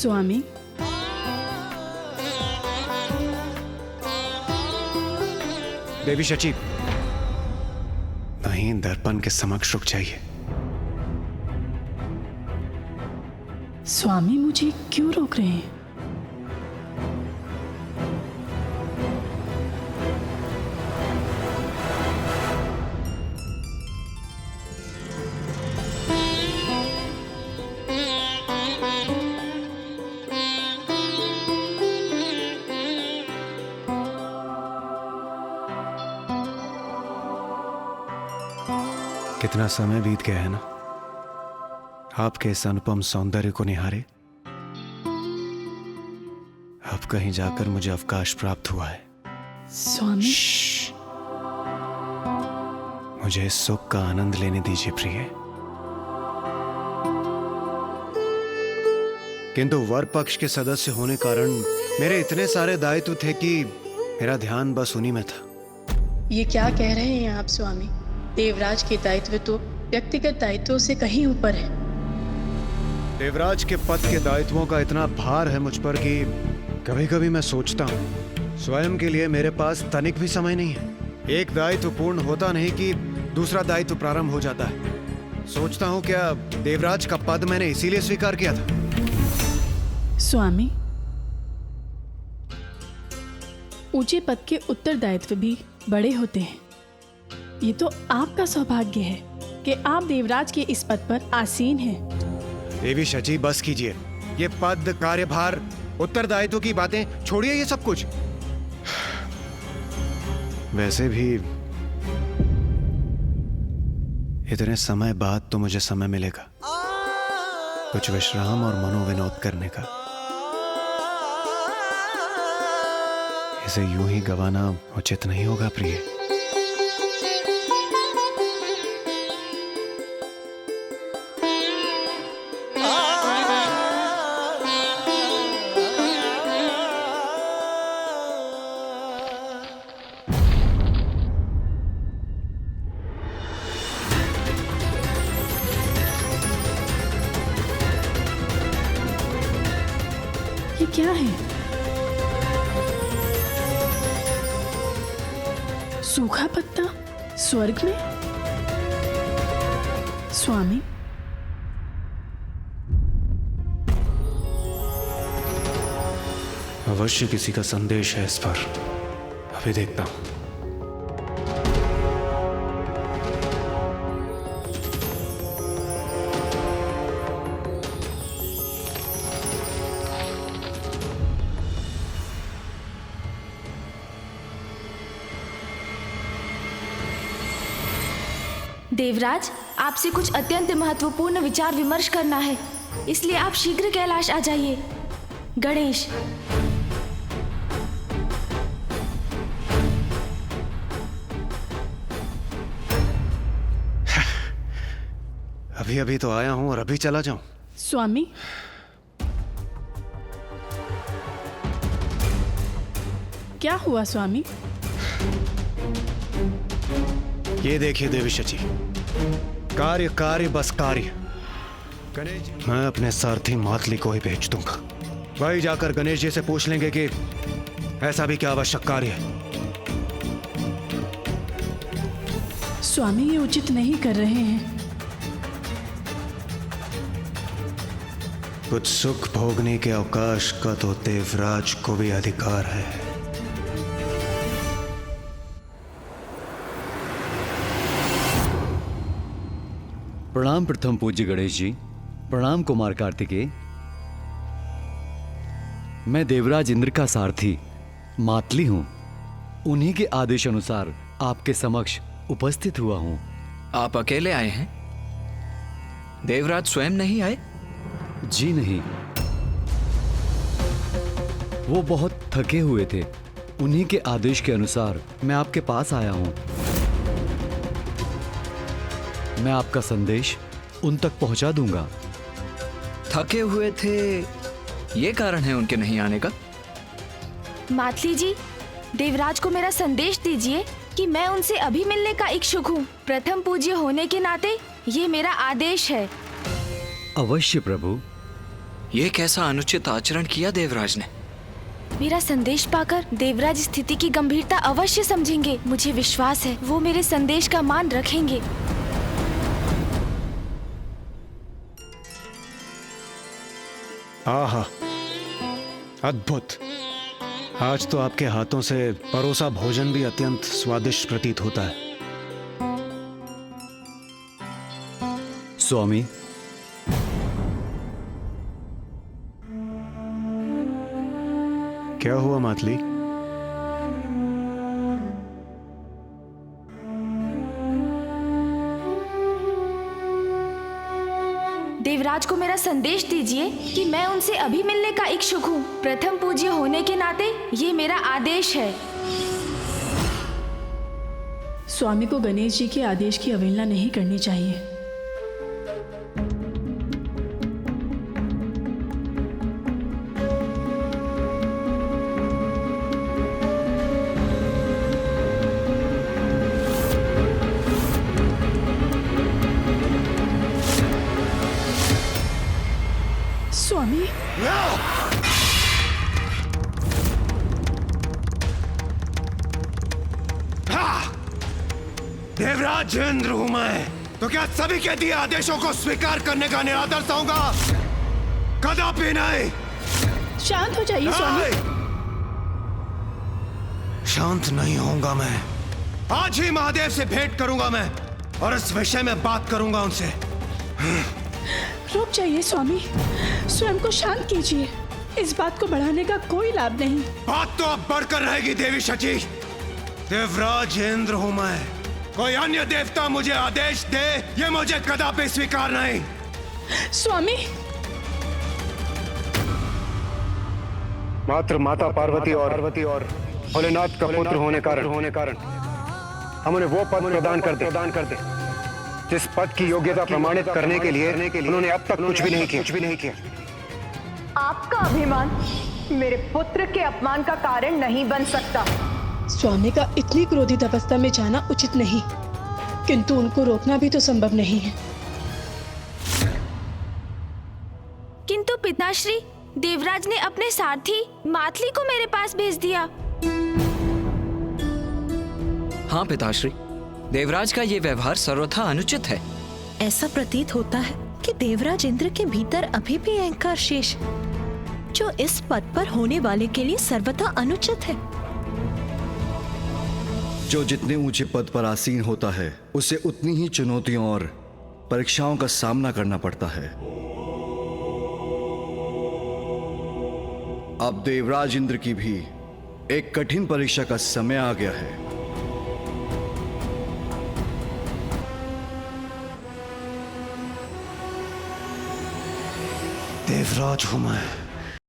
स्वामी, देवी शची, वहीं दर्पण के समक्ष रुक जाइए। स्वामी मुझे क्यों रोक रहे हैं? कितना समय बीत गया है ना आपके इस अनुपम सौंदर्य को निहारे। अब कहीं जाकर मुझे अवकाश प्राप्त हुआ है। स्वामी, मुझे इस सुख का आनंद लेने दीजिए प्रिय। किंतु वर पक्ष के सदस्य होने कारण मेरे इतने सारे दायित्व थे कि मेरा ध्यान बस उन्हीं में था। ये क्या कह रहे हैं आप स्वामी? देवराज के दायित्व तो व्यक्तिगत दायित्वों से कहीं ऊपर है। देवराज के पद के दायित्वों का इतना भार है मुझ पर कि कभी कभी मैं सोचता हूँ स्वयं के लिए मेरे पास तनिक भी समय नहीं है। एक दायित्व पूर्ण होता नहीं कि दूसरा दायित्व प्रारंभ हो जाता है। सोचता हूँ क्या देवराज का पद मैंने इसीलिए स्वीकार किया था। स्वामी, ऊंचे पद के उत्तरदायित्व भी बड़े होते हैं। ये तो आपका सौभाग्य है कि आप देवराज के इस पद पर आसीन हैं। देवी शची, बस कीजिए। ये पद, कार्यभार, उत्तरदायित्व की बातें छोड़िए, ये सब कुछ। वैसे भी इतने समय बाद तो मुझे समय मिलेगा कुछ विश्राम और मनोविनोद करने का। इसे यूं ही गंवाना उचित नहीं होगा प्रिय। ये क्या है? सूखा पत्ता स्वर्ग में? स्वामी, अवश्य किसी का संदेश है इस पर। अभी देखता हूं। देवराज, आपसे कुछ अत्यंत महत्वपूर्ण विचार विमर्श करना है, इसलिए आप शीघ्र कैलाश आ जाइए। गणेश। अभी अभी तो आया हूं और अभी चला जाऊं? स्वामी, क्या हुआ स्वामी? ये देखिए देवी शची, कार्य कार्य बस कार्य। गणेश, मैं अपने सारथी मातली को ही भेज दूंगा। वही जाकर गणेश जी से पूछ लेंगे कि ऐसा भी क्या आवश्यक कार्य है। स्वामी, ये उचित नहीं कर रहे हैं। कुछ सुख भोगने के अवकाश का तो देवराज को भी अधिकार है। प्रणाम प्रथम पूज्य गणेश जी। प्रणाम कुमार कार्तिकेय। मैं देवराज इंद्र का सारथी मातली हूं। उन्हीं के आदेश अनुसार आपके समक्ष उपस्थित हुआ हूं। आप अकेले आए हैं? देवराज स्वयं नहीं आए? जी नहीं, वो बहुत थके हुए थे। उन्हीं के आदेश के अनुसार मैं आपके पास आया हूं। मैं आपका संदेश उन तक पहुंचा दूंगा। थके हुए थे, ये कारण है उनके नहीं आने का? मातली जी, देवराज को मेरा संदेश दीजिए कि मैं उनसे अभी मिलने का इच्छुक हूँ। प्रथम पूज्य होने के नाते ये मेरा आदेश है। अवश्य प्रभु। ये कैसा अनुचित आचरण किया देवराज ने? मेरा संदेश पाकर देवराज स्थिति की गंभीरता अवश्य समझेंगे। मुझे विश्वास है वो मेरे संदेश का मान रखेंगे। आहा, अद्भुत। आज तो आपके हाथों से परोसा भोजन भी अत्यंत स्वादिष्ट प्रतीत होता है। स्वामी, क्या हुआ मातली? देवराज को मेरा संदेश दीजिए कि मैं उनसे अभी मिलने का इच्छुक हूँ। प्रथम पूज्य होने के नाते ये मेरा आदेश है। स्वामी को गणेश जी के आदेश की अवहेलना नहीं करनी चाहिए। स्वामी, देवराज इंद्र हूं मैं, तो क्या सभी के दिए आदेशों को स्वीकार करने का निरादर चाहूंगा? कदापि नहीं। शांत हो जाइए स्वामी। शांत नहीं होऊंगा मैं। आज ही महादेव से भेंट करूंगा मैं और इस विषय में बात करूंगा उनसे। रुक जाइए स्वामी, स्वयं को शांत कीजिए। इस बात को बढ़ाने का कोई लाभ नहीं। बात तो अब बढ़कर रहेगी देवी शची। देवराज इंद्र हूं मैं, कोई अन्य देवता मुझे आदेश दे ये मुझे कदापि स्वीकार नहीं। स्वामी, मात्र माता पार्वती और भोलेनाथ का पुत्र होने कारण हम उन्हें वो पद प्रदान कर दे जिस पद की योग्यता प्रमाणित करने के लिए उन्होंने अब तक कुछ भी नहीं किया। आपका अभिमान मेरे पुत्र के अपमान का कारण नहीं बन सकता। स्वामी का इतनी क्रोधित अवस्था में जाना उचित नहीं, किंतु उनको रोकना भी तो संभव नहीं है। किंतु पिताश्री, देवराज ने अपने सारथी मातली को मेरे पास भेज दिया। हाँ पिताश्री, देवराज का ये व्यवहार सर्वथा अनुचित है। ऐसा प्रतीत होता है कि देवराज इंद्र के भीतर अभी भी अहंकार शेष है, जो इस पद पर होने वाले के लिए सर्वथा अनुचित है। जो जितने ऊंचे पद पर आसीन होता है उसे उतनी ही चुनौतियों और परीक्षाओं का सामना करना पड़ता है। अब देवराज इंद्र की भी एक कठिन परीक्षा का समय आ गया है। देवराज हूं मैं,